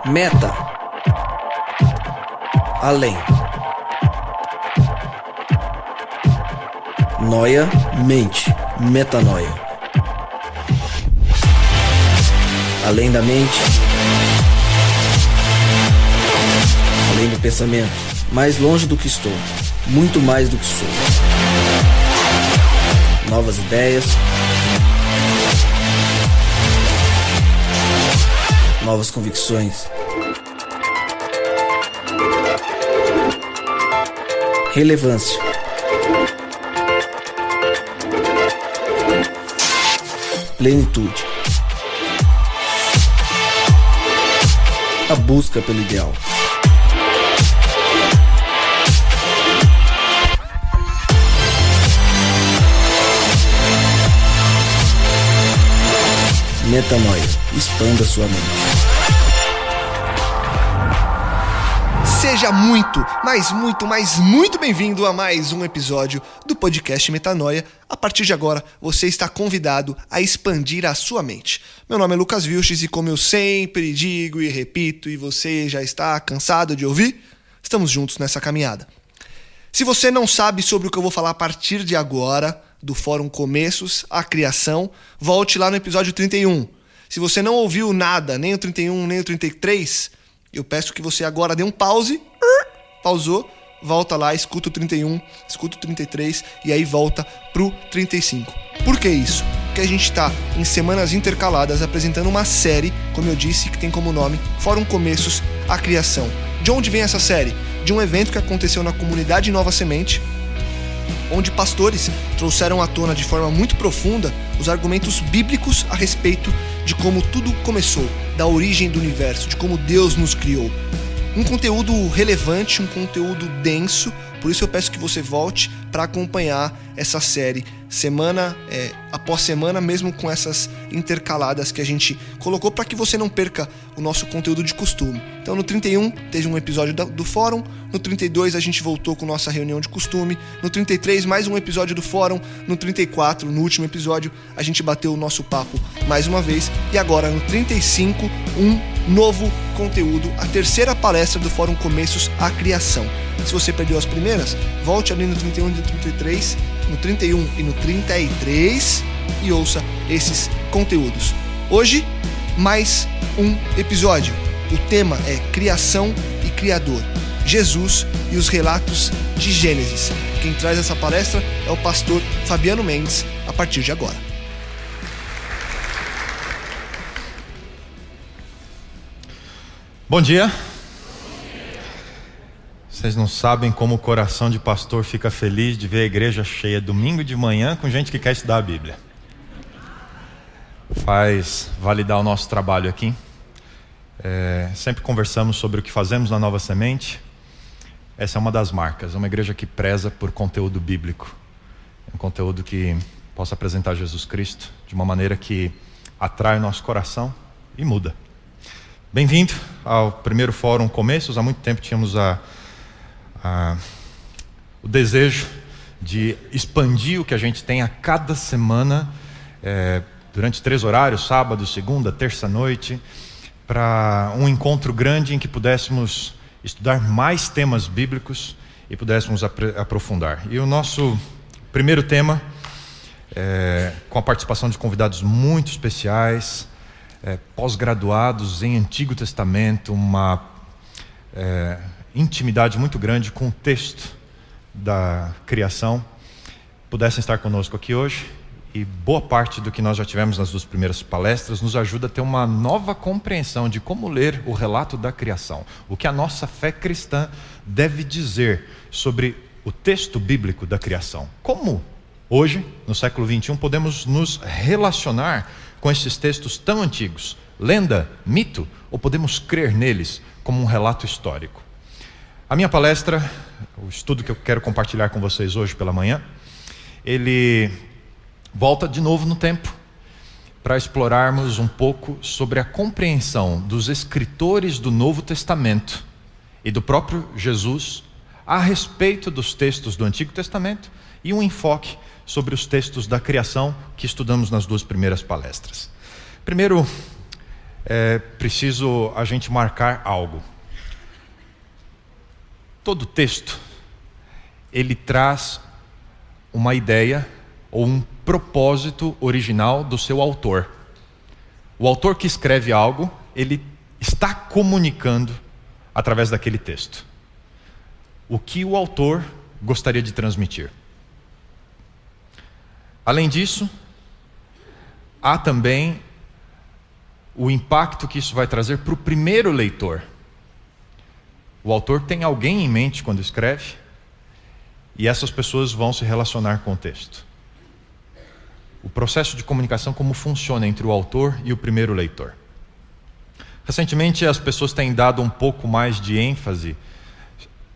Meta. Além. Noia, mente, metanoia. Além da mente, além do pensamento, mais longe do que estou, muito mais do que sou. Novas ideias, novas convicções. Relevância. Plenitude. A busca pelo ideal. Metanoia. Expanda sua mente. Seja muito bem-vindo a mais um episódio do podcast Metanoia. A partir de agora, você está convidado a expandir a sua mente. Meu nome é Lucas Vilches e como eu sempre digo e repito, e você já está cansado de ouvir, estamos juntos nessa caminhada. Se você não sabe sobre o que eu vou falar a partir de agora, do Fórum Começos à Criação, volte lá no episódio 31. Se você não ouviu nada, nem o 31, nem o 33, eu peço que você agora dê um pause, pausou, volta lá, escuta o 31, escuta o 33 e aí volta pro 35. Por que isso? Porque a gente está em semanas intercaladas apresentando uma série, como eu disse, que tem como nome Fórum Começos à Criação. De onde vem essa série? De um evento que aconteceu na comunidade Nova Semente, onde pastores trouxeram à tona de forma muito profunda os argumentos bíblicos a respeito de como tudo começou, da origem do universo, de como Deus nos criou. Um conteúdo relevante, um conteúdo denso, por isso eu peço que você volte para acompanhar essa série semana após semana, mesmo com essas intercaladas que a gente colocou para que você não perca o nosso conteúdo de costume. Então no 31 teve um episódio do fórum, no 32 a gente voltou com nossa reunião de costume, no 33 mais um episódio do fórum, no 34, no último episódio, a gente bateu o nosso papo mais uma vez e agora no 35 um novo conteúdo, a terceira palestra do Fórum Começos à Criação. Se você perdeu as primeiras, volte ali no 31 e no 33, no 31 e no 33 e ouça esses conteúdos. Hoje, mais um episódio. O tema é Criação e Criador, Jesus e os relatos de Gênesis. Quem traz essa palestra é o pastor Fabiano Mendes, a partir de agora. Bom dia. Vocês não sabem como o coração de pastor fica feliz de ver a igreja cheia domingo de manhã com gente que quer estudar a Bíblia. Faz validar o nosso trabalho aqui. Sempre conversamos sobre o que fazemos na Nova Semente. Essa é uma das marcas, uma igreja que preza por conteúdo bíblico. Um conteúdo que possa apresentar Jesus Cristo de uma maneira que atrai o nosso coração e muda. Bem-vindo ao primeiro Fórum Começos. Há muito tempo tínhamos o desejo de expandir o que a gente tem a cada semana, durante 3 horários, sábado, segunda, terça-noite, para um encontro grande em que pudéssemos estudar mais temas bíblicos e pudéssemos aprofundar. E o nosso primeiro tema, com a participação de convidados muito especiais, pós-graduados em Antigo Testamento, uma intimidade muito grande com o texto da criação, pudessem estar conosco aqui hoje. E boa parte do que nós já tivemos nas 2 primeiras palestras nos ajuda a ter uma nova compreensão de como ler o relato da criação, o que a nossa fé cristã deve dizer sobre o texto bíblico da criação. Como hoje, no século 21, podemos nos relacionar com esses textos tão antigos, lenda, mito, ou podemos crer neles como um relato histórico? A minha palestra, o estudo que eu quero compartilhar com vocês hoje pela manhã, ele volta de novo no tempo para explorarmos um pouco sobre a compreensão dos escritores do Novo Testamento e do próprio Jesus a respeito dos textos do Antigo Testamento e um enfoque sobre os textos da criação que estudamos nas 2 primeiras palestras. Primeiro, é preciso a gente marcar algo. Todo texto, ele traz uma ideia ou um propósito original do seu autor. O autor que escreve algo, ele está comunicando através daquele texto o que o autor gostaria de transmitir. Além disso, há também o impacto que isso vai trazer para o primeiro leitor. O autor tem alguém em mente quando escreve, e essas pessoas vão se relacionar com o texto. O processo de comunicação, como funciona entre o autor e o primeiro leitor. Recentemente, as pessoas têm dado um pouco mais de ênfase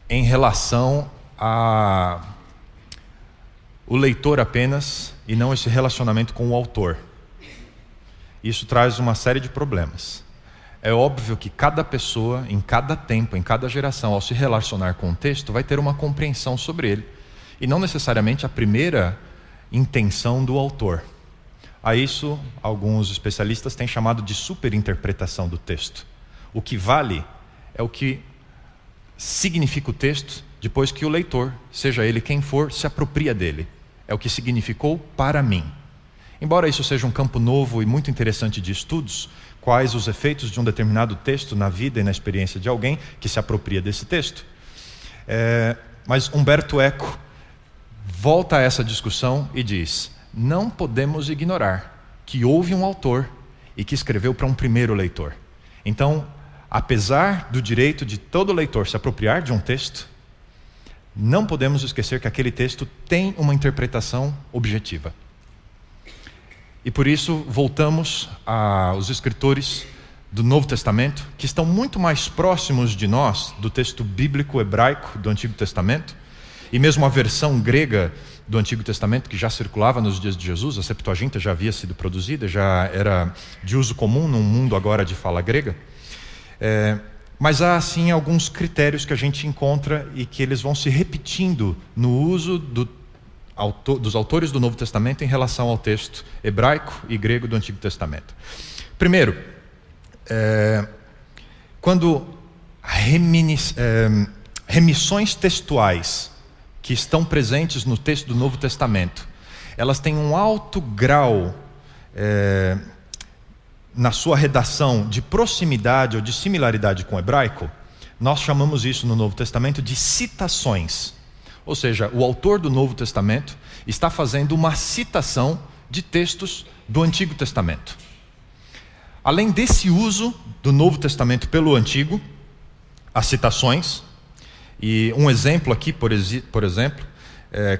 em relação ao leitor apenas, e não esse relacionamento com o autor. Isso traz uma série de problemas. É óbvio que cada pessoa, em cada tempo, em cada geração, ao se relacionar com o texto, vai ter uma compreensão sobre ele, e não necessariamente a primeira intenção do autor. A isso, alguns especialistas têm chamado de superinterpretação do texto. O que vale é o que significa o texto depois que o leitor, seja ele quem for, se apropria dele. É o que significou para mim. Embora isso seja um campo novo e muito interessante de estudos, quais os efeitos de um determinado texto na vida e na experiência de alguém que se apropria desse texto. Mas Umberto Eco volta a essa discussão e diz: não podemos ignorar que houve um autor e que escreveu para um primeiro leitor. Então, apesar do direito de todo leitor se apropriar de um texto, não podemos esquecer que aquele texto tem uma interpretação objetiva. E por isso voltamos aos escritores do Novo Testamento, que estão muito mais próximos de nós do texto bíblico hebraico do Antigo Testamento, e mesmo a versão grega do Antigo Testamento, que já circulava nos dias de Jesus. A Septuaginta já havia sido produzida, já era de uso comum num mundo agora de fala grega. Mas há sim alguns critérios que a gente encontra e que eles vão se repetindo no uso dos autores do Novo Testamento em relação ao texto hebraico e grego do Antigo Testamento. Primeiro, quando remissões textuais que estão presentes no texto do Novo Testamento, elas têm um alto grau na sua redação de proximidade ou de similaridade com o hebraico, nós chamamos isso no Novo Testamento de citações. Ou seja, o autor do Novo Testamento está fazendo uma citação de textos do Antigo Testamento. Além desse uso do Novo Testamento pelo Antigo, as citações, e um exemplo aqui, por exemplo,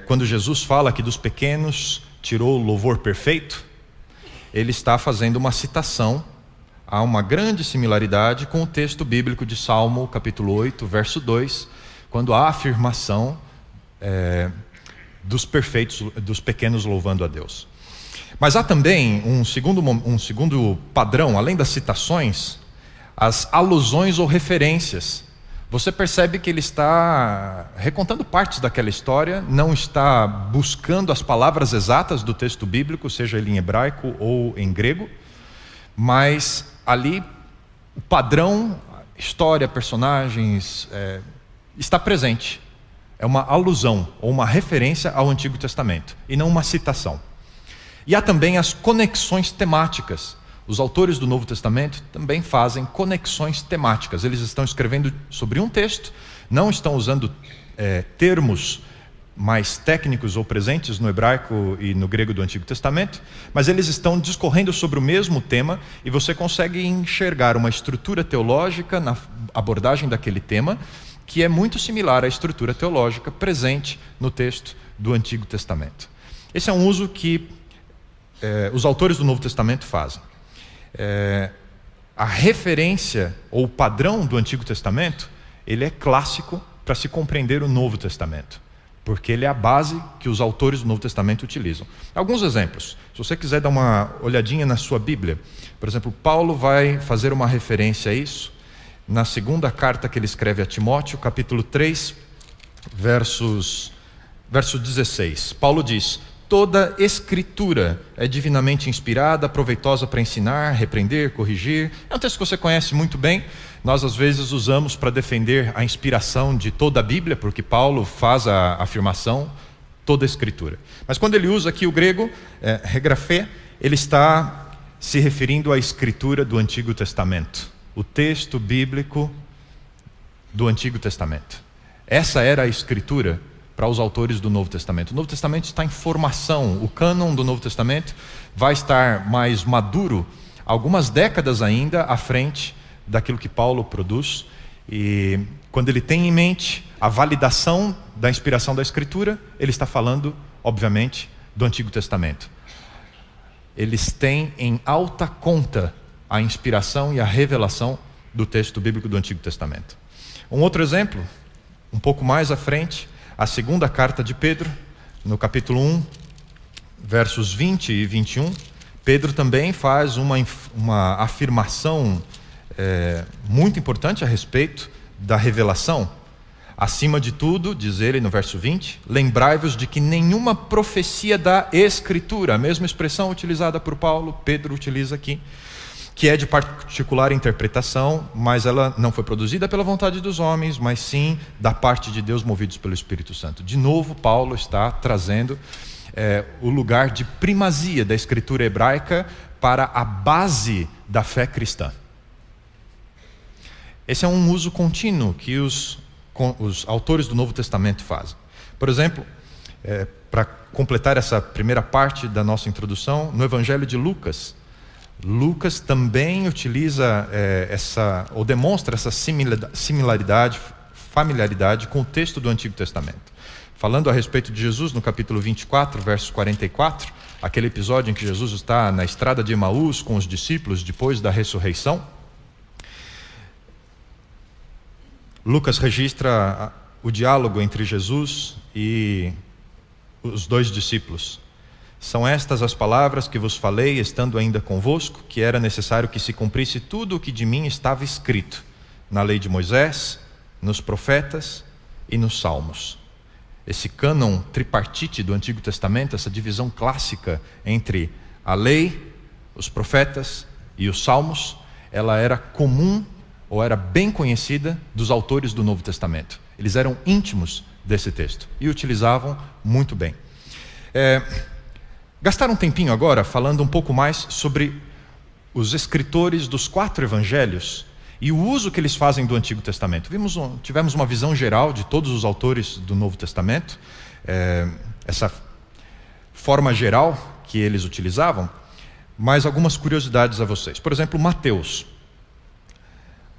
quando Jesus fala que dos pequenos tirou o louvor perfeito, ele está fazendo uma citação a uma grande similaridade com o texto bíblico de Salmo, capítulo 8, verso 2, quando há a afirmação dos pequenos louvando a Deus. Mas há também um segundo padrão, além das citações, as alusões ou referências. Você percebe que ele está recontando partes daquela história, não está buscando as palavras exatas do texto bíblico, seja ele em hebraico ou em grego, mas ali o padrão, história, personagens, está presente. É uma alusão ou uma referência ao Antigo Testamento, e não uma citação. E há também as conexões temáticas. Os autores do Novo Testamento também fazem conexões temáticas. Eles estão escrevendo sobre um texto, não estão usando termos mais técnicos ou presentes no hebraico e no grego do Antigo Testamento, mas eles estão discorrendo sobre o mesmo tema, e você consegue enxergar uma estrutura teológica na abordagem daquele tema, que é muito similar à estrutura teológica presente no texto do Antigo Testamento. Esse é um uso que os autores do Novo Testamento fazem. A referência ou o padrão do Antigo Testamento, ele é clássico para se compreender o Novo Testamento, porque ele é a base que os autores do Novo Testamento utilizam. Alguns exemplos, se você quiser dar uma olhadinha na sua Bíblia, por exemplo, Paulo vai fazer uma referência a isso na segunda carta que ele escreve a Timóteo, capítulo 3, verso 16. Paulo diz: toda escritura é divinamente inspirada, proveitosa para ensinar, repreender, corrigir. É um texto que você conhece muito bem. Nós às vezes usamos para defender a inspiração de toda a Bíblia, porque Paulo faz a afirmação, toda a escritura. Mas quando ele usa aqui o grego, regrafé, ele está se referindo à escritura do Antigo Testamento. O texto bíblico do Antigo Testamento. Essa era a escritura para os autores do Novo Testamento. O Novo Testamento está em formação. O cânon do Novo Testamento vai estar mais maduro algumas décadas ainda à frente daquilo que Paulo produz. E quando ele tem em mente a validação da inspiração da Escritura, ele está falando, obviamente, do Antigo Testamento. Eles têm em alta conta a inspiração e a revelação do texto bíblico do Antigo Testamento. Um outro exemplo, um pouco mais à frente, a segunda carta de Pedro, no capítulo 1, versos 20 e 21, Pedro também faz uma afirmação muito importante a respeito da revelação. Acima de tudo, diz ele no verso 20, lembrai-vos de que nenhuma profecia da Escritura, a mesma expressão utilizada por Paulo, Pedro utiliza aqui, que é de particular interpretação, mas ela não foi produzida pela vontade dos homens, mas sim da parte de Deus, movidos pelo Espírito Santo. De novo, Paulo está trazendo o lugar de primazia da Escritura hebraica para a base da fé cristã. Esse é um uso contínuo que os autores do Novo Testamento fazem. Por exemplo, para completar essa primeira parte da nossa introdução, no Evangelho de Lucas, Lucas também utiliza ou demonstra essa similaridade, familiaridade com o texto do Antigo Testamento. Falando a respeito de Jesus no capítulo 24, verso 44, aquele episódio em que Jesus está na estrada de Emaús com os discípulos depois da ressurreição, Lucas registra o diálogo entre Jesus e os dois discípulos. São estas as palavras que vos falei, estando ainda convosco, que era necessário que se cumprisse tudo o que de mim estava escrito, na lei de Moisés, nos profetas e nos salmos. Esse cânon tripartite do Antigo Testamento, essa divisão clássica entre a lei, os profetas e os salmos, ela era comum ou era bem conhecida dos autores do Novo Testamento. Eles eram íntimos desse texto e utilizavam muito bem. Gastar um tempinho agora falando um pouco mais sobre os escritores dos 4 evangelhos e o uso que eles fazem do Antigo Testamento. Tivemos uma visão geral de todos os autores do Novo Testamento, essa forma geral que eles utilizavam, mas algumas curiosidades a vocês. Por exemplo, Mateus.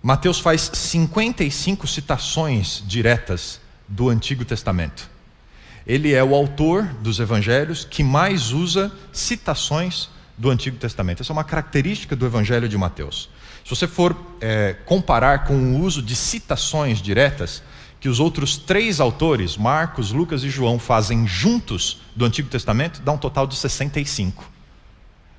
Mateus faz 55 citações diretas do Antigo Testamento. Ele é o autor dos evangelhos que mais usa citações do Antigo Testamento. Essa é uma característica do evangelho de Mateus. Se você for comparar com o uso de citações diretas que os outros 3 autores, Marcos, Lucas e João, fazem juntos do Antigo Testamento, dá um total de 65.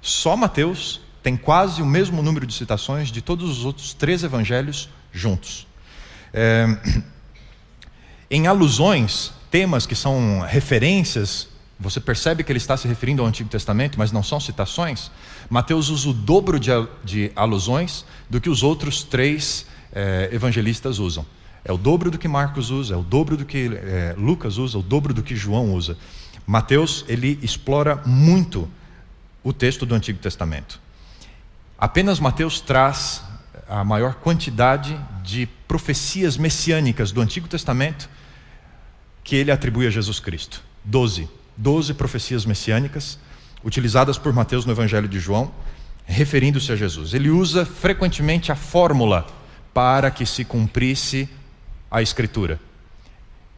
Só Mateus tem quase o mesmo número de citações de todos os outros 3 evangelhos juntos. Em alusões, temas que são referências, você percebe que ele está se referindo ao Antigo Testamento, mas não são citações. Mateus usa o dobro de alusões do que os outros 3 evangelistas usam. É o dobro do que Marcos usa, é o dobro do que Lucas usa, é o dobro do que João usa. Mateus, ele explora muito o texto do Antigo Testamento. Apenas Mateus traz a maior quantidade de profecias messiânicas do Antigo Testamento que ele atribui a Jesus Cristo. 12 profecias messiânicas utilizadas por Mateus no Evangelho de João, referindo-se a Jesus. Ele usa frequentemente a fórmula para que se cumprisse a Escritura.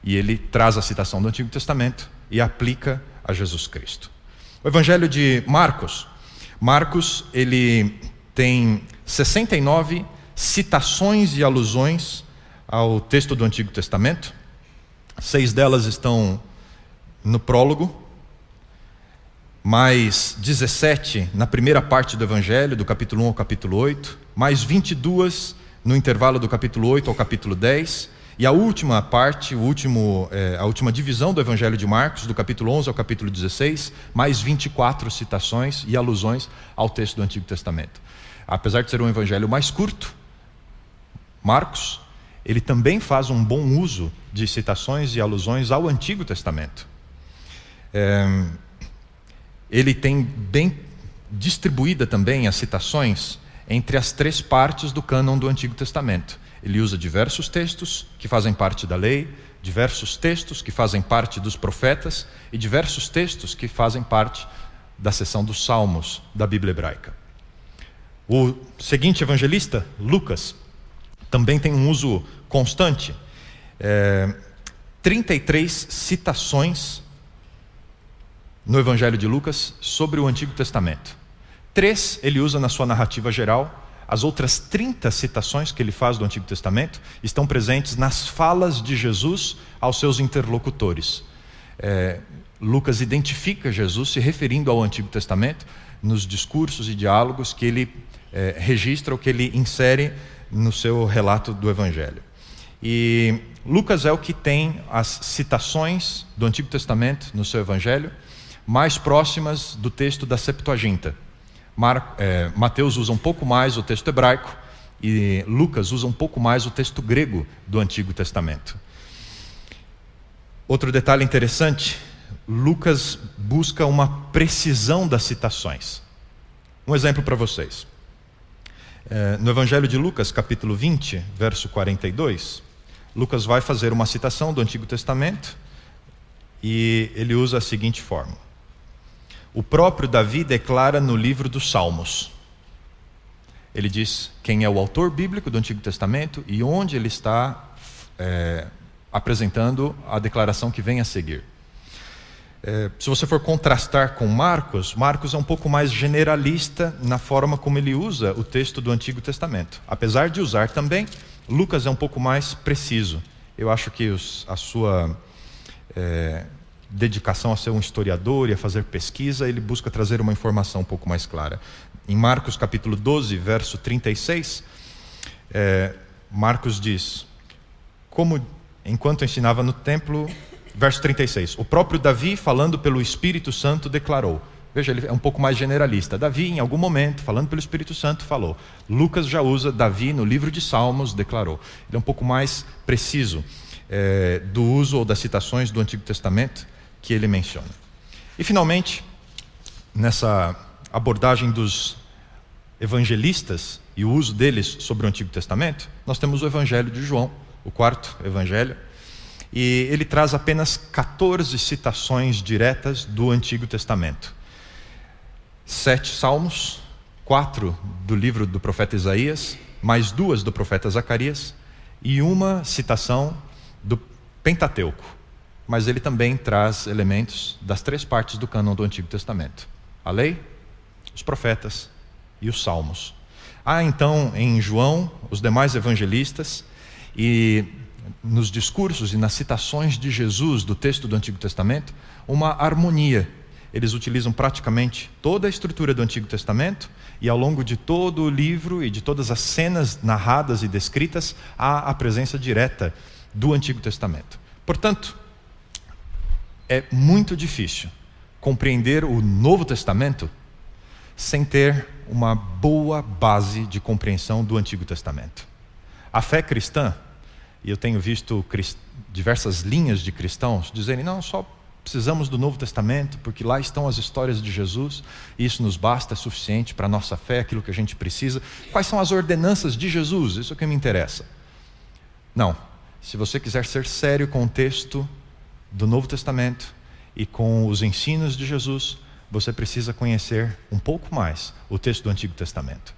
E ele traz a citação do Antigo Testamento e aplica a Jesus Cristo. O Evangelho de Marcos, ele tem 69 citações e alusões ao texto do Antigo Testamento. 6 delas estão no prólogo, mais 17 na primeira parte do Evangelho, do capítulo 1 ao capítulo 8, mais 22 no intervalo do capítulo 8 ao capítulo 10, E a última parte, a última divisão do Evangelho de Marcos, do capítulo 11 ao capítulo 16, mais 24 citações e alusões ao texto do Antigo Testamento. Apesar de ser um evangelho mais curto, Marcos, ele também faz um bom uso de citações e alusões ao Antigo Testamento. Ele tem bem distribuída também as citações entre as 3 partes do cânon do Antigo Testamento. Ele usa diversos textos que fazem parte da lei, diversos textos que fazem parte dos profetas e diversos textos que fazem parte da seção dos Salmos da Bíblia hebraica. O seguinte evangelista, Lucas, também tem um uso constante. 33 citações no Evangelho de Lucas sobre o Antigo Testamento. 3 ele usa na sua narrativa geral. As outras 30 citações que ele faz do Antigo Testamento estão presentes nas falas de Jesus aos seus interlocutores. Lucas identifica Jesus se referindo ao Antigo Testamento nos discursos e diálogos que ele registra ou que ele insere no seu relato do Evangelho. E Lucas é o que tem as citações do Antigo Testamento no seu Evangelho mais próximas do texto da Septuaginta. Mateus usa um pouco mais o texto hebraico e Lucas usa um pouco mais o texto grego do Antigo Testamento. Outro detalhe interessante, Lucas busca uma precisão das citações. Um exemplo para vocês. No Evangelho de Lucas, capítulo 20, verso 42, Lucas vai fazer uma citação do Antigo Testamento e ele usa a seguinte forma. O próprio Davi declara no livro dos Salmos. Ele diz quem é o autor bíblico do Antigo Testamento e onde ele está apresentando a declaração que vem a seguir. Se você for contrastar com Marcos, Marcos é um pouco mais generalista na forma como ele usa o texto do Antigo Testamento. Apesar de usar também, Lucas é um pouco mais preciso. Eu acho que a sua dedicação a ser um historiador e a fazer pesquisa, ele busca trazer uma informação um pouco mais clara. Em Marcos capítulo 12, verso 36, Marcos diz, enquanto ensinava no templo, verso 36, o próprio Davi, falando pelo Espírito Santo, declarou. Veja, ele é um pouco mais generalista. Davi, em algum momento, falando pelo Espírito Santo, falou. Lucas já usa Davi no livro de Salmos, declarou. Ele é um pouco mais preciso do uso ou das citações do Antigo Testamento que ele menciona. E finalmente, nessa abordagem dos evangelistas e o uso deles sobre o Antigo Testamento, nós temos o Evangelho de João, o 4º Evangelho, e ele traz apenas 14 citações diretas do Antigo Testamento. 7 salmos, 4 do livro do profeta Isaías, mais 2 do profeta Zacarias e uma citação do Pentateuco. Mas ele também traz elementos das 3 partes do cânon do Antigo Testamento. A lei, os profetas e os salmos. Há então em João, os demais evangelistas, e nos discursos e nas citações de Jesus do texto do Antigo Testamento, uma harmonia. Eles utilizam praticamente toda a estrutura do Antigo Testamento e ao longo de todo o livro e de todas as cenas narradas e descritas, há a presença direta do Antigo Testamento. Portanto, é muito difícil compreender o Novo Testamento sem ter uma boa base de compreensão do Antigo Testamento. A fé cristã, e eu tenho visto diversas linhas de cristãos dizerem, não, só precisamos do Novo Testamento, porque lá estão as histórias de Jesus, e isso nos basta, é suficiente para a nossa fé, aquilo que a gente precisa. Quais são as ordenanças de Jesus? Isso é o que me interessa. Não, se você quiser ser sério com o texto do Novo Testamento e com os ensinos de Jesus, você precisa conhecer um pouco mais o texto do Antigo Testamento,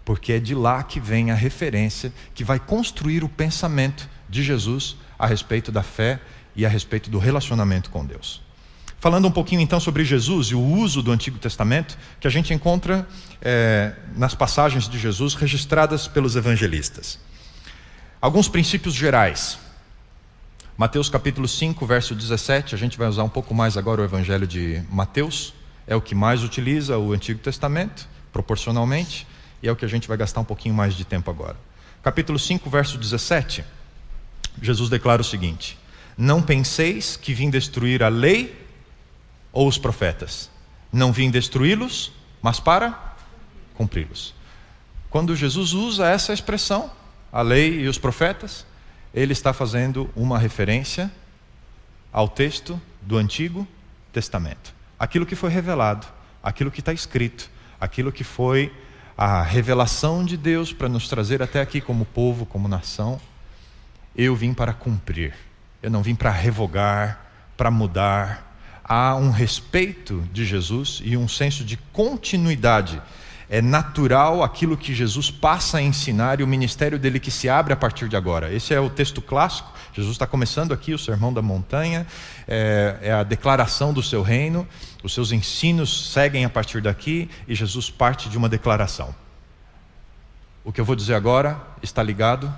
porque é de lá que vem a referência que vai construir o pensamento de Jesus a respeito da fé e a respeito do relacionamento com Deus. Falando um pouquinho então sobre Jesus e o uso do Antigo Testamento, que a gente encontra nas passagens de Jesus registradas pelos evangelistas. Alguns princípios gerais. Mateus capítulo 5, verso 17, a gente vai usar um pouco mais agora o Evangelho de Mateus, é o que mais utiliza o Antigo Testamento, proporcionalmente, e é o que a gente vai gastar um pouquinho mais de tempo agora. Capítulo 5, verso 17, Jesus declara o seguinte: não penseis que vim destruir a lei ou os profetas. Não vim destruí-los, mas para cumpri-los. Quando Jesus usa essa expressão, a lei e os profetas, ele está fazendo uma referência ao texto do Antigo Testamento. Aquilo que foi revelado, aquilo que está escrito, aquilo que foi a revelação de Deus para nos trazer até aqui como povo, como nação. Eu vim para cumprir. Eu não vim para revogar, para mudar. Há um respeito de Jesus e um senso de continuidade. É natural aquilo que Jesus passa a ensinar e o ministério dele que se abre a partir de agora. Esse é o texto clássico. Jesus está começando aqui o Sermão da Montanha, é a declaração do seu reino. Os seus ensinos seguem a partir daqui e Jesus parte de uma declaração. O que eu vou dizer agora está ligado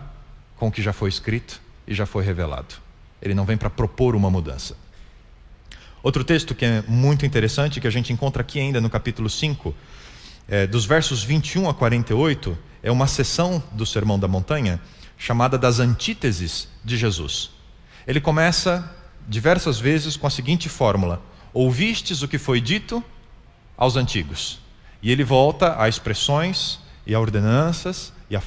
com o que já foi escrito e já foi revelado. Ele não vem para propor uma mudança. Outro texto que é muito interessante, que a gente encontra aqui ainda no capítulo 5, dos versos 21 a 48, é uma seção do Sermão da Montanha chamada das antíteses de Jesus. Ele começa diversas vezes com a seguinte fórmula: ouvistes o que foi dito aos antigos. E ele volta a expressões e a ordenanças e a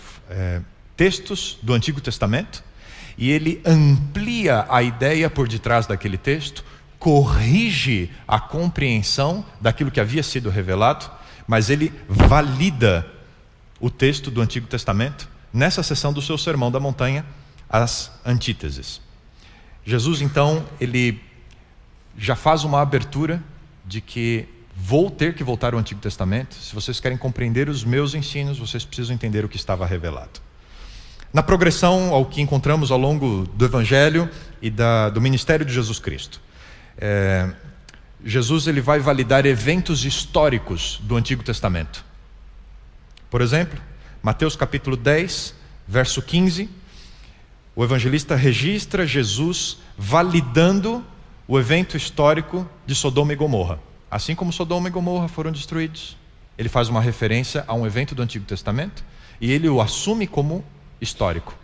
textos do Antigo Testamento, e ele amplia a ideia por detrás daquele texto, corrige a compreensão daquilo que havia sido revelado, mas ele valida o texto do Antigo Testamento nessa seção do seu Sermão da Montanha, as antíteses. Jesus, então, ele já faz uma abertura de que vou ter que voltar ao Antigo Testamento. Se vocês querem compreender os meus ensinos, vocês precisam entender o que estava revelado. Na progressão ao que encontramos ao longo do Evangelho e do ministério de Jesus Cristo, Jesus ele vai validar eventos históricos do Antigo Testamento. Por exemplo, Mateus capítulo 10, verso 15, o evangelista registra Jesus validando o evento histórico de Sodoma e Gomorra. Assim como Sodoma e Gomorra foram destruídos, ele faz uma referência a um evento do Antigo Testamento e ele o assume como histórico.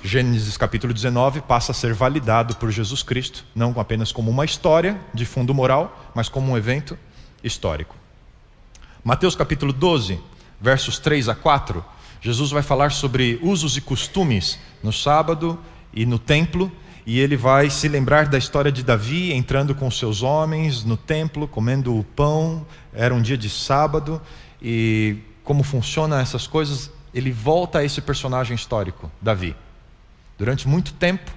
Gênesis capítulo 19 passa a ser validado por Jesus Cristo, não apenas como uma história de fundo moral, mas como um evento histórico. Mateus capítulo 12, versos 3 a 4, Jesus vai falar sobre usos e costumes no sábado e no templo, e ele vai se lembrar da história de Davi entrando com seus homens no templo, comendo o pão, era um dia de sábado, e como funcionam essas coisas. Ele volta a esse personagem histórico, Davi. Durante muito tempo,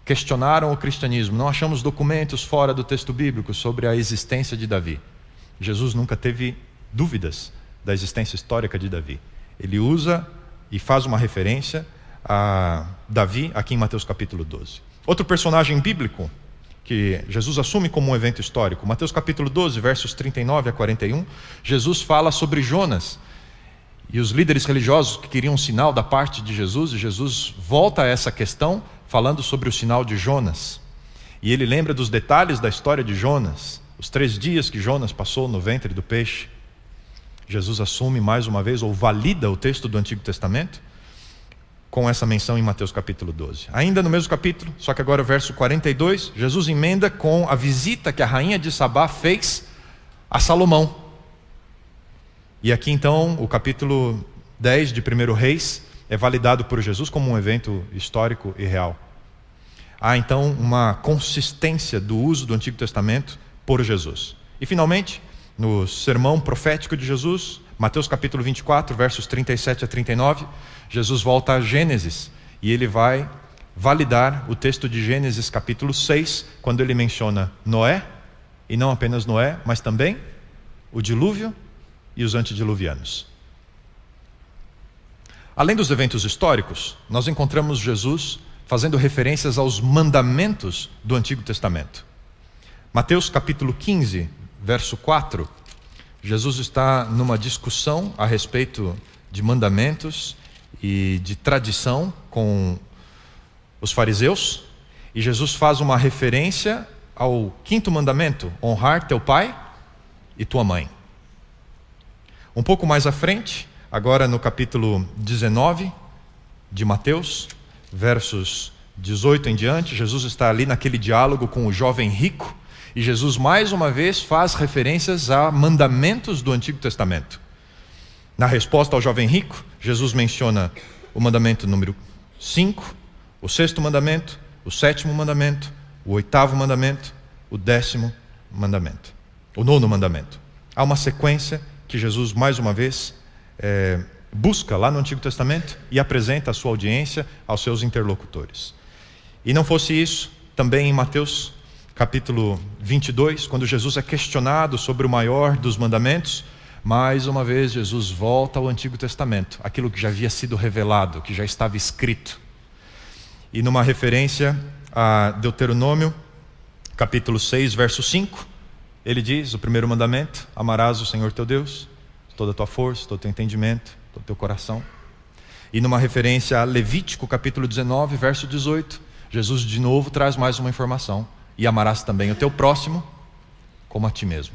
questionaram o cristianismo. Não achamos documentos fora do texto bíblico sobre a existência de Davi. Jesus nunca teve dúvidas da existência histórica de Davi. Ele usa e faz uma referência a Davi aqui em Mateus capítulo 12. Outro personagem bíblico que Jesus assume como um evento histórico, Mateus capítulo 12, versos 39 a 41, Jesus fala sobre Jonas. E os líderes religiosos que queriam um sinal da parte de Jesus, e Jesus volta a essa questão falando sobre o sinal de Jonas. E ele lembra dos detalhes da história de Jonas, os 3 dias que Jonas passou no ventre do peixe. Jesus assume mais uma vez, ou valida o texto do Antigo Testamento, com essa menção em Mateus capítulo 12. Ainda no mesmo capítulo, só que agora o verso 42, Jesus emenda com a visita que a rainha de Sabá fez a Salomão. E aqui então o capítulo 10 de 1 Reis é validado por Jesus como um evento histórico e real. Há então uma consistência do uso do Antigo Testamento por Jesus. E finalmente, no sermão profético de Jesus, Mateus capítulo 24, versos 37 a 39, Jesus volta a Gênesis e ele vai validar o texto de Gênesis capítulo 6, quando ele menciona Noé, e não apenas Noé, mas também o dilúvio e os antediluvianos. Além dos eventos históricos, nós encontramos Jesus fazendo referências aos mandamentos do Antigo Testamento. Mateus capítulo 15, verso 4, Jesus está numa discussão a respeito de mandamentos e de tradição com os fariseus, e Jesus faz uma referência ao 5º mandamento: honrar teu pai e tua mãe. Um pouco mais à frente, agora no capítulo 19 de Mateus, versos 18 em diante, Jesus está ali naquele diálogo com o jovem rico, e Jesus mais uma vez faz referências a mandamentos do Antigo Testamento. Na resposta ao jovem rico, Jesus menciona o mandamento número 5, o 6º mandamento, o 7º mandamento, o 8º mandamento, o 10º mandamento, o 9º mandamento. Há uma sequência que Jesus mais uma vez busca lá no Antigo Testamento e apresenta à sua audiência, aos seus interlocutores. E não fosse isso, também em Mateus capítulo 22, quando Jesus é questionado sobre o maior dos mandamentos, mais uma vez Jesus volta ao Antigo Testamento, aquilo que já havia sido revelado, que já estava escrito. E numa referência a Deuteronômio, capítulo 6, verso 5, ele diz, o primeiro mandamento: amarás o Senhor teu Deus, toda a tua força, todo o teu entendimento, todo o teu coração. E numa referência a Levítico, capítulo 19, verso 18, Jesus de novo traz mais uma informação: e amarás também o teu próximo como a ti mesmo.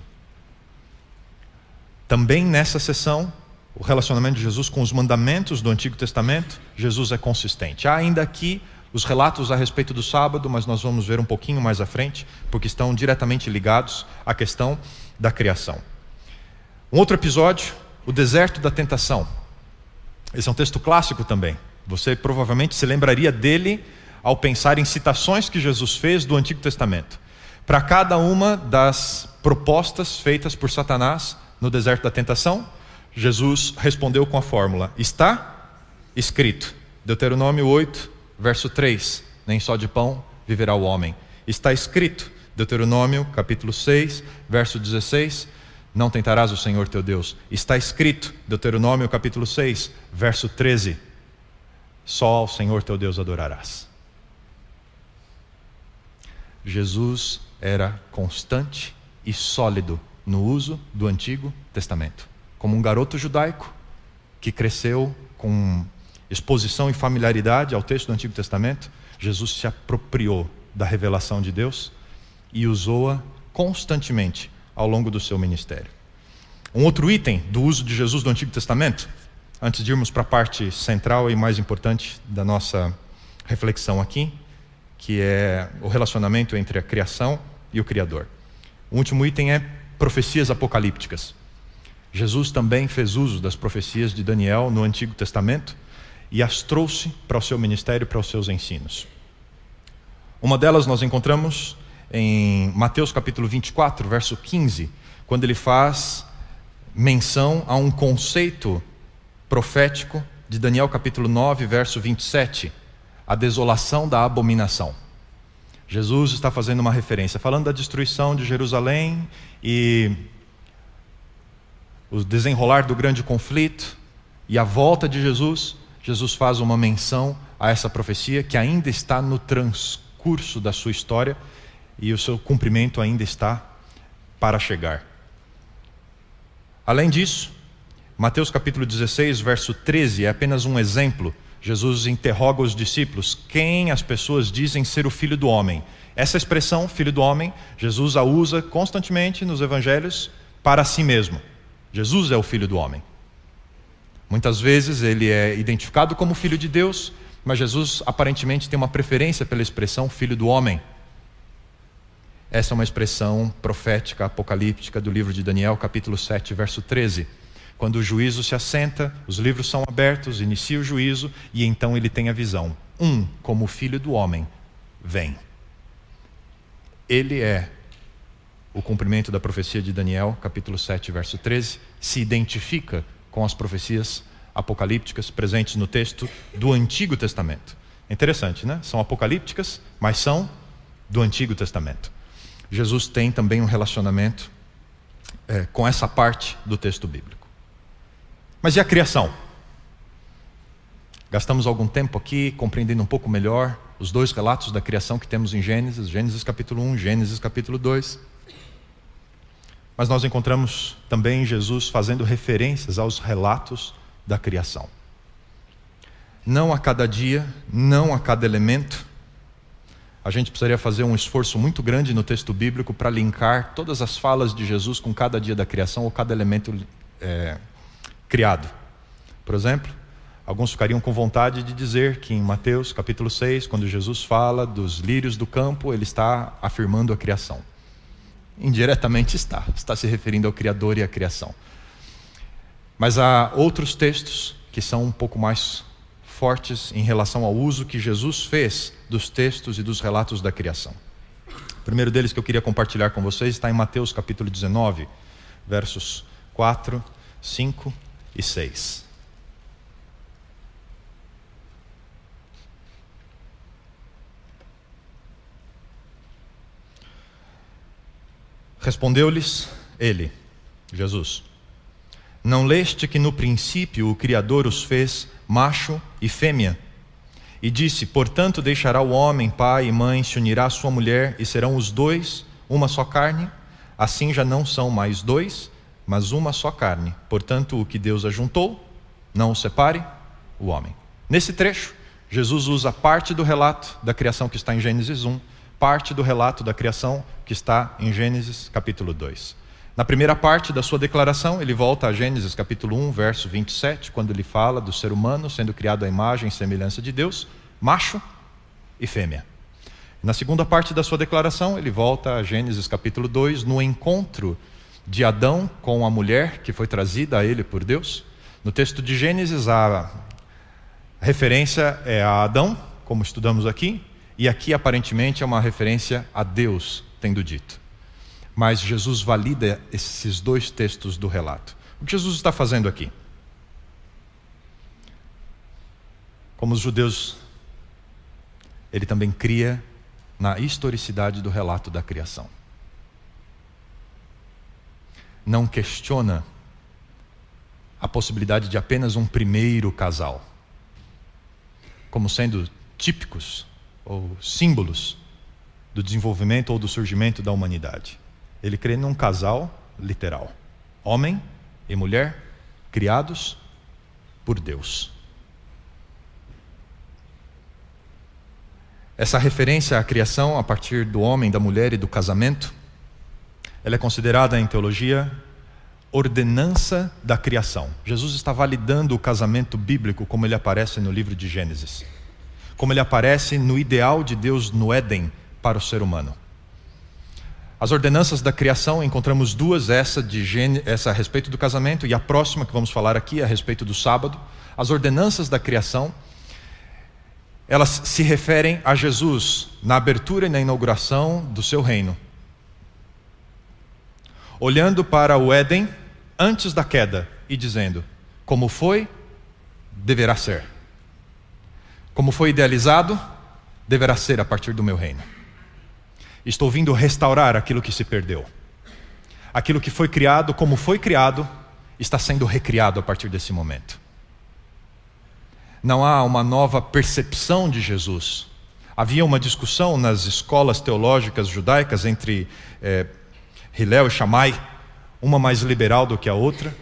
Também nessa sessão, o relacionamento de Jesus com os mandamentos do Antigo Testamento, Jesus é consistente. Há ainda aqui os relatos a respeito do sábado, mas nós vamos ver um pouquinho mais à frente, porque estão diretamente ligados à questão da criação. Um outro episódio, o deserto da tentação. Esse é um texto clássico também. Você provavelmente se lembraria dele ao pensar em citações que Jesus fez do Antigo Testamento. Para cada uma das propostas feitas por Satanás no deserto da tentação, Jesus respondeu com a fórmula: está escrito. Deuteronômio 8, verso 3, nem só de pão viverá o homem. Está escrito. Deuteronômio capítulo 6, verso 16, não tentarás o Senhor teu Deus. Está escrito. Deuteronômio capítulo 6, verso 13, só ao Senhor teu Deus adorarás. Jesus era constante e sólido no uso do Antigo Testamento. Como um garoto judaico que cresceu com exposição e familiaridade ao texto do Antigo Testamento, Jesus se apropriou da revelação de Deus e usou-a constantemente ao longo do seu ministério. Um outro item do uso de Jesus do Antigo Testamento, antes de irmos para a parte central e mais importante da nossa reflexão aqui, que é o relacionamento entre a criação e o Criador. O último item é profecias apocalípticas. Jesus também fez uso das profecias de Daniel no Antigo Testamento e as trouxe para o seu ministério, para os seus ensinos. Uma delas nós encontramos em Mateus capítulo 24, verso 15, quando ele faz menção a um conceito profético de Daniel capítulo 9, verso 27, a desolação da abominação. Jesus está fazendo uma referência, falando da destruição de Jerusalém e o desenrolar do grande conflito e a volta de Jesus. Jesus faz uma menção a essa profecia que ainda está no transcurso da sua história e o seu cumprimento ainda está para chegar. Além disso, Mateus capítulo 16, verso 13 é apenas um exemplo. Jesus interroga os discípulos: quem as pessoas dizem ser o Filho do Homem? Essa expressão, Filho do Homem, Jesus a usa constantemente nos evangelhos para si mesmo. Jesus é o Filho do Homem. Muitas vezes ele é identificado como Filho de Deus, mas Jesus aparentemente tem uma preferência pela expressão Filho do Homem. Essa é uma expressão profética, apocalíptica do livro de Daniel, capítulo 7, verso 13. Quando o juízo se assenta, os livros são abertos, inicia o juízo, e então ele tem a visão. Como Filho do Homem, vem. Ele é o cumprimento da profecia de Daniel, capítulo 7, verso 13, se identifica com as profecias apocalípticas presentes no texto do Antigo Testamento. Interessante, né? São apocalípticas, mas são do Antigo Testamento. Jesus tem também um relacionamento com essa parte do texto bíblico. Mas e a criação? Gastamos algum tempo aqui compreendendo um pouco melhor os dois relatos da criação que temos em Gênesis, Gênesis capítulo 1, Gênesis capítulo 2. Mas nós encontramos também Jesus fazendo referências aos relatos da criação. Não a cada dia, não a cada elemento. A gente precisaria fazer um esforço muito grande no texto bíblico para linkar todas as falas de Jesus com cada dia da criação ou cada elemento criado. Por exemplo, Alguns ficariam com vontade de dizer que em Mateus capítulo 6, quando Jesus fala dos lírios do campo, ele está afirmando a criação. Indiretamente está se referindo ao Criador e à criação. Mas há outros textos que são um pouco mais fortes em relação ao uso que Jesus fez dos textos e dos relatos da criação. O primeiro deles que eu queria compartilhar com vocês está em Mateus capítulo 19, versos 4, 5 e 6. Respondeu-lhes ele, Jesus: não leste que no princípio o Criador os fez macho e fêmea? E disse: portanto deixará o homem pai e mãe, se unirá à sua mulher, e serão os dois uma só carne. Assim já não são mais dois, mas uma só carne. Portanto, o que Deus ajuntou, não o separe o homem. Nesse trecho, Jesus usa parte do relato da criação que está em Gênesis 1, parte do relato da criação que está em Gênesis capítulo 2. Na primeira parte da sua declaração, ele volta a Gênesis capítulo 1, verso 27, quando ele fala do ser humano sendo criado à imagem e semelhança de Deus, macho e fêmea. Na segunda parte da sua declaração, ele volta a Gênesis capítulo 2, no encontro de Adão com a mulher que foi trazida a ele por Deus. No texto de Gênesis, a referência é a Adão, como estudamos aqui, e aqui aparentemente é uma referência a Deus tendo dito. Mas Jesus valida esses dois textos do relato. O que Jesus está fazendo aqui? Como os judeus, ele também cria na historicidade do relato da criação. Não questiona a possibilidade de apenas um primeiro casal, como sendo típicos ou símbolos do desenvolvimento ou do surgimento da humanidade. Ele crê num casal literal, homem e mulher, criados por Deus. Essa referência à criação a partir do homem, da mulher e do casamento, ela é considerada em teologia ordenança da criação. Jesus está validando o casamento bíblico como ele aparece no livro de Gênesis, como ele aparece no ideal de Deus no Éden para o ser humano. As ordenanças da criação, encontramos duas, essa a respeito do casamento e a próxima que vamos falar aqui a respeito do sábado. As ordenanças da criação, elas se referem a Jesus na abertura e na inauguração do seu reino. Olhando para o Éden antes da queda e dizendo: como foi, deverá ser. Como foi idealizado, deverá ser a partir do meu reino. Estou vindo restaurar aquilo que se perdeu. Aquilo que foi criado, como foi criado, está sendo recriado a partir desse momento. Não há uma nova percepção de Jesus. Havia uma discussão nas escolas teológicas judaicas entre Hillel e Shammai, uma mais liberal do que a outra,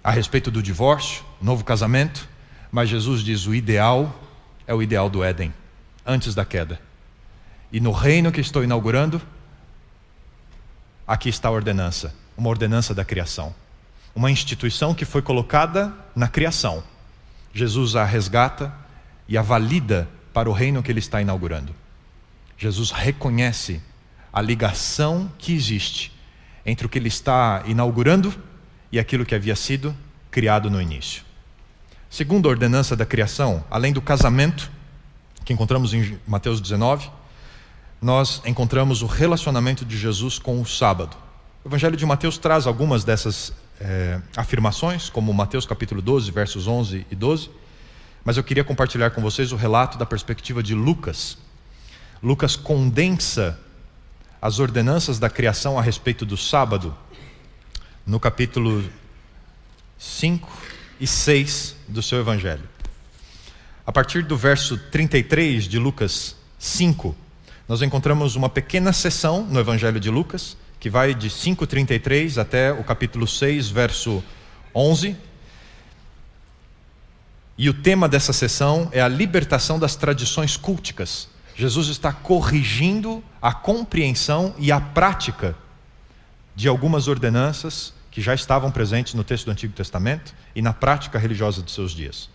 a respeito do divórcio, novo casamento, mas Jesus diz: o ideal é o ideal do Éden, antes da queda. E no reino que estou inaugurando, aqui está a ordenança, uma ordenança da criação. Uma instituição que foi colocada na criação. Jesus a resgata e a valida para o reino que ele está inaugurando. Jesus reconhece a ligação que existe entre o que ele está inaugurando e aquilo que havia sido criado no início. Segunda ordenança da criação, além do casamento, que encontramos em Mateus 19, nós encontramos o relacionamento de Jesus com o sábado. O Evangelho de Mateus traz algumas dessas afirmações, como Mateus capítulo 12, versos 11 e 12, mas eu queria compartilhar com vocês o relato da perspectiva de Lucas. Lucas condensa as ordenanças da criação a respeito do sábado, no capítulo 5 e 6 do seu Evangelho. A partir do verso 33 de Lucas 5, nós encontramos uma pequena seção no Evangelho de Lucas, que vai de 5:33 até o capítulo 6, verso 11. E o tema dessa sessão é a libertação das tradições culticas. Jesus está corrigindo a compreensão e a prática de algumas ordenanças que já estavam presentes no texto do Antigo Testamento e na prática religiosa de seus dias.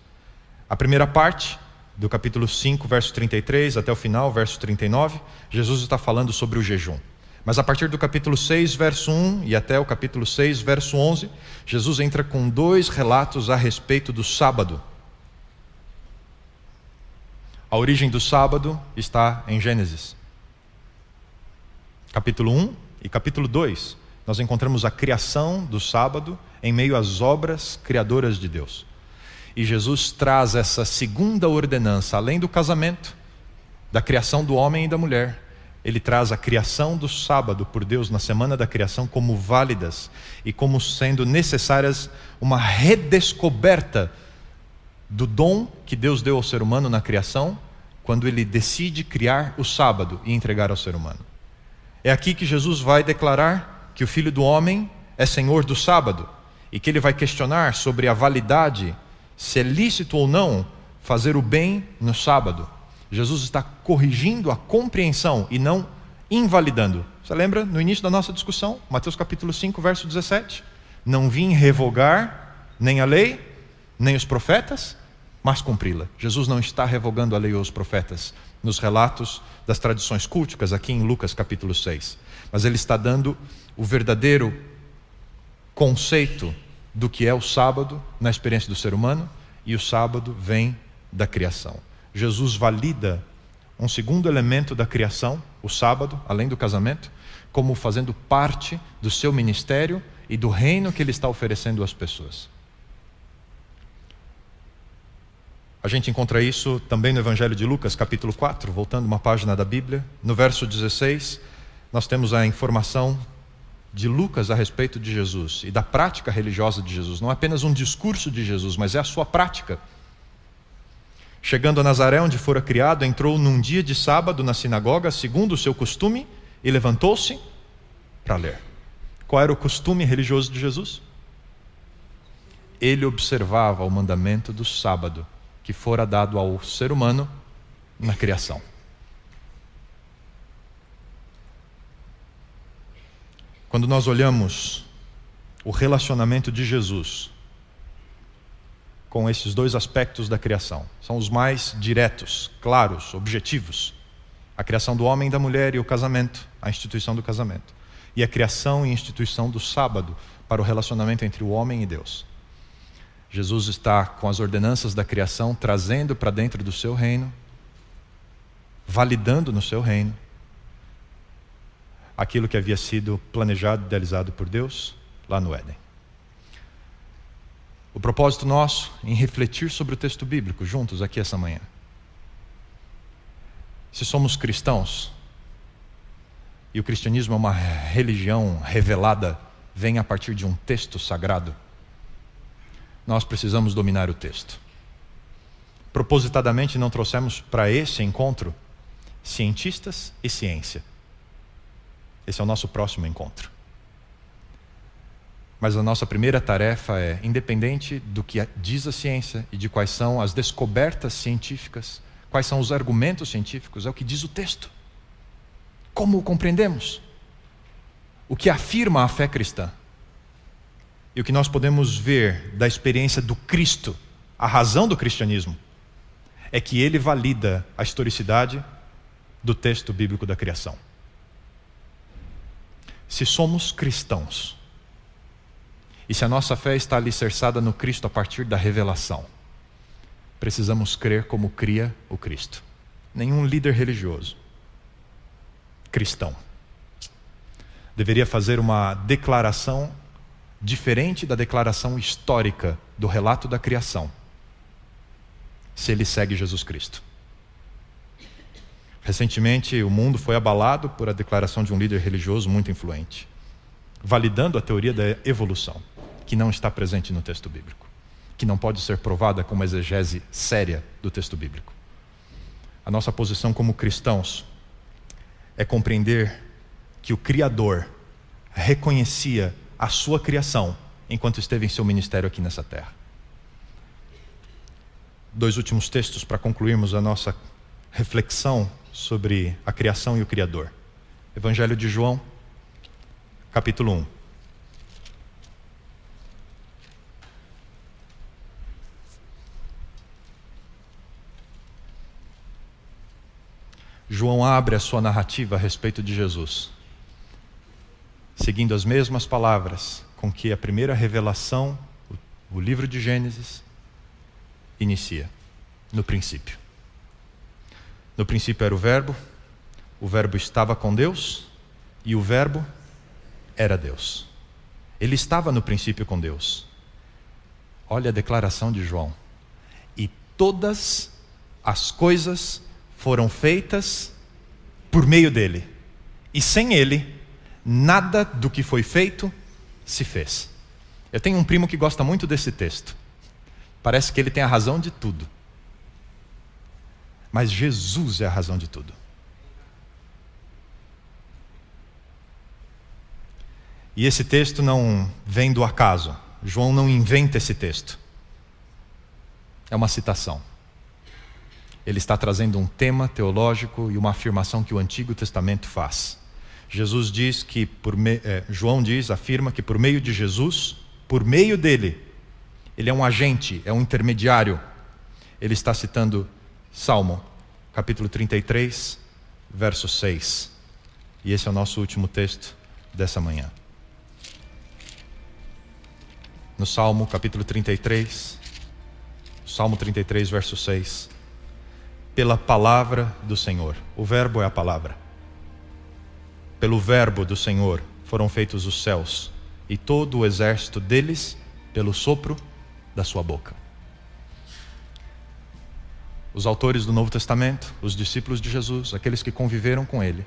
A primeira parte, do capítulo 5, verso 33 até o final, verso 39, Jesus está falando sobre o jejum. Mas a partir do capítulo 6, verso 1 e até o capítulo 6, verso 11, Jesus entra com 2 relatos a respeito do sábado. A origem do sábado está em Gênesis. Capítulo 1 e capítulo 2, nós encontramos a criação do sábado em meio às obras criadoras de Deus. E Jesus traz essa segunda ordenança, além do casamento, da criação do homem e da mulher. Ele traz a criação do sábado por Deus na semana da criação como válidas e como sendo necessárias uma redescoberta do dom que Deus deu ao ser humano na criação, quando ele decide criar o sábado e entregar ao ser humano. É aqui que Jesus vai declarar que o Filho do Homem é Senhor do sábado e que ele vai questionar sobre a validade, se é lícito ou não fazer o bem no sábado. Jesus está corrigindo a compreensão e não invalidando. Você lembra no início da nossa discussão? Mateus capítulo 5, verso 17. Não vim revogar nem a lei, nem os profetas, mas cumpri-la. Jesus não está revogando a lei ou os profetas nos relatos das tradições culticas aqui em Lucas capítulo 6. Mas ele está dando o verdadeiro conceito do que é o sábado na experiência do ser humano, e o sábado vem da criação. Jesus valida um segundo elemento da criação, o sábado, além do casamento, como fazendo parte do seu ministério e do reino que ele está oferecendo às pessoas. A gente encontra isso também no Evangelho de Lucas, capítulo 4, voltando uma página da Bíblia. No verso 16, nós temos a informação de Lucas a respeito de Jesus e da prática religiosa de Jesus. Não é apenas um discurso de Jesus, mas é a sua prática. Chegando a Nazaré, onde fora criado, entrou num dia de sábado na sinagoga, segundo o seu costume, e levantou-se para ler. Qual era o costume religioso de Jesus? Ele observava o mandamento do sábado, que fora dado ao ser humano na criação. Quando nós olhamos o relacionamento de Jesus com esses 2 aspectos da criação, são os mais diretos, claros, objetivos: a criação do homem e da mulher e o casamento, a instituição do casamento, e a criação e instituição do sábado para o relacionamento entre o homem e Deus. Jesus está com as ordenanças da criação, trazendo para dentro do seu reino, validando no seu reino aquilo que havia sido planejado e idealizado por Deus lá no Éden. O propósito nosso em refletir sobre o texto bíblico juntos aqui essa manhã. Se somos cristãos, e o cristianismo é uma religião revelada, vem a partir de um texto sagrado, nós precisamos dominar o texto. Propositadamente não trouxemos para esse encontro cientistas e ciência. Esse é o nosso próximo encontro. Mas a nossa primeira tarefa é, independente do que diz a ciência e de quais são as descobertas científicas, quais são os argumentos científicos, é o que diz o texto. Como o compreendemos? O que afirma a fé cristã? E o que nós podemos ver da experiência do Cristo, a razão do cristianismo, é que ele valida a historicidade do texto bíblico da criação. Se somos cristãos, e se a nossa fé está alicerçada no Cristo a partir da revelação, precisamos crer como cria o Cristo. Nenhum líder religioso cristão deveria fazer uma declaração diferente da declaração histórica do relato da criação, se ele segue Jesus Cristo. Recentemente, o mundo foi abalado por a declaração de um líder religioso muito influente, validando a teoria da evolução, que não está presente no texto bíblico, que não pode ser provada com uma exegese séria do texto bíblico. A nossa posição como cristãos é compreender que o Criador reconhecia a sua criação enquanto esteve em seu ministério aqui nessa terra. 2 últimos textos para concluirmos a nossa reflexão sobre a criação e o Criador. Evangelho de João, capítulo 1. João abre a sua narrativa a respeito de Jesus, seguindo as mesmas palavras com que a primeira revelação, o livro de Gênesis, inicia. No princípio. No princípio era o Verbo estava com Deus e o Verbo era Deus. Ele estava no princípio com Deus. Olha a declaração de João. E todas as coisas foram feitas por meio dele. E sem ele, nada do que foi feito se fez. Eu tenho um primo que gosta muito desse texto. Parece que ele tem a razão de tudo. Mas Jesus é a razão de tudo. E esse texto não vem do acaso. João não inventa esse texto. É uma citação. Ele está trazendo um tema teológico e uma afirmação que o Antigo Testamento faz. Jesus diz que, João afirma que por meio de Jesus, por meio dele, ele é um agente, é um intermediário. Ele está citando Salmo, capítulo 33, verso 6. E esse é o nosso último texto dessa manhã. No Salmo, capítulo 33, Salmo 33, verso 6. Pela palavra do Senhor. O verbo é a palavra. Pelo verbo do Senhor foram feitos os céus, e todo o exército deles pelo sopro da sua boca. Os autores do Novo Testamento, os discípulos de Jesus, aqueles que conviveram com ele,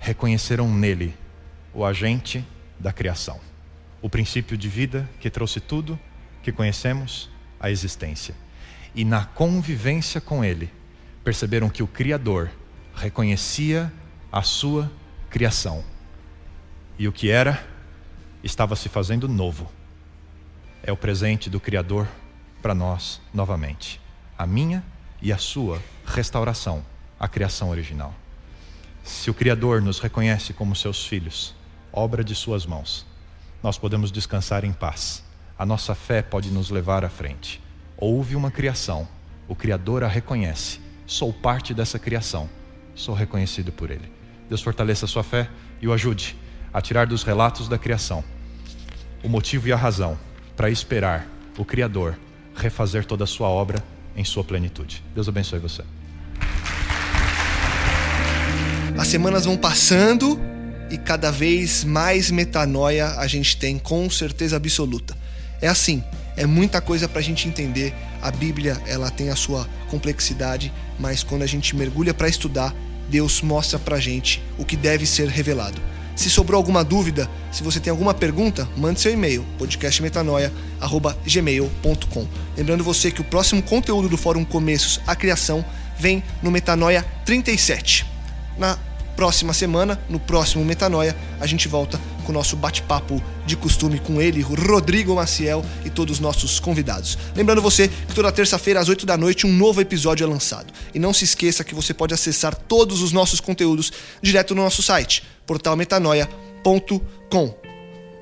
reconheceram nele o agente da criação, o princípio de vida que trouxe tudo que conhecemos à existência. E na convivência com ele, perceberam que o Criador reconhecia a sua criação. E o que era, estava se fazendo novo. É o presente do Criador para nós novamente. A minha e a sua restauração à criação original. Se o Criador nos reconhece como seus filhos, obra de suas mãos, nós podemos descansar em paz. A nossa fé pode nos levar à frente. Houve uma criação, o Criador a reconhece. Sou parte dessa criação, sou reconhecido por Ele. Deus fortaleça a sua fé e o ajude a tirar dos relatos da criação o motivo e a razão para esperar o Criador refazer toda a sua obra em sua plenitude. Deus abençoe você. As semanas vão passando e cada vez mais metanoia a gente tem, com certeza absoluta. É assim, é muita coisa para a gente entender. A Bíblia, ela tem a sua complexidade, mas quando a gente mergulha para estudar, Deus mostra pra gente o que deve ser revelado. Se sobrou alguma dúvida, se você tem alguma pergunta, mande seu e-mail, podcastmetanoia@gmail.com. Lembrando você que o próximo conteúdo do Fórum Começos à Criação vem no Metanoia 37. Na próxima semana, no próximo Metanoia, a gente volta com o nosso bate-papo de costume com ele, Rodrigo Maciel, e todos os nossos convidados. Lembrando você que toda terça-feira às 8 da noite um novo episódio é lançado. E não se esqueça que você pode acessar todos os nossos conteúdos direto no nosso site, portalmetanoia.com.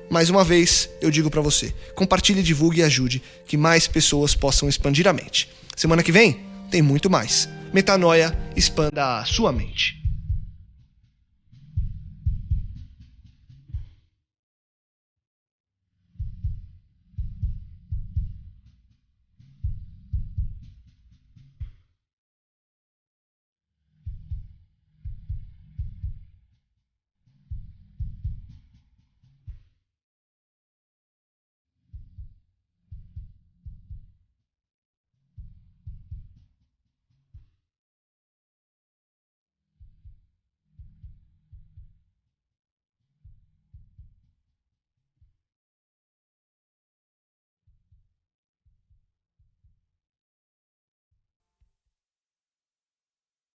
Mais uma vez, eu digo pra você, compartilhe, divulgue e ajude que mais pessoas possam expandir a mente. Semana que vem, tem muito mais. Metanoia, expanda a sua mente.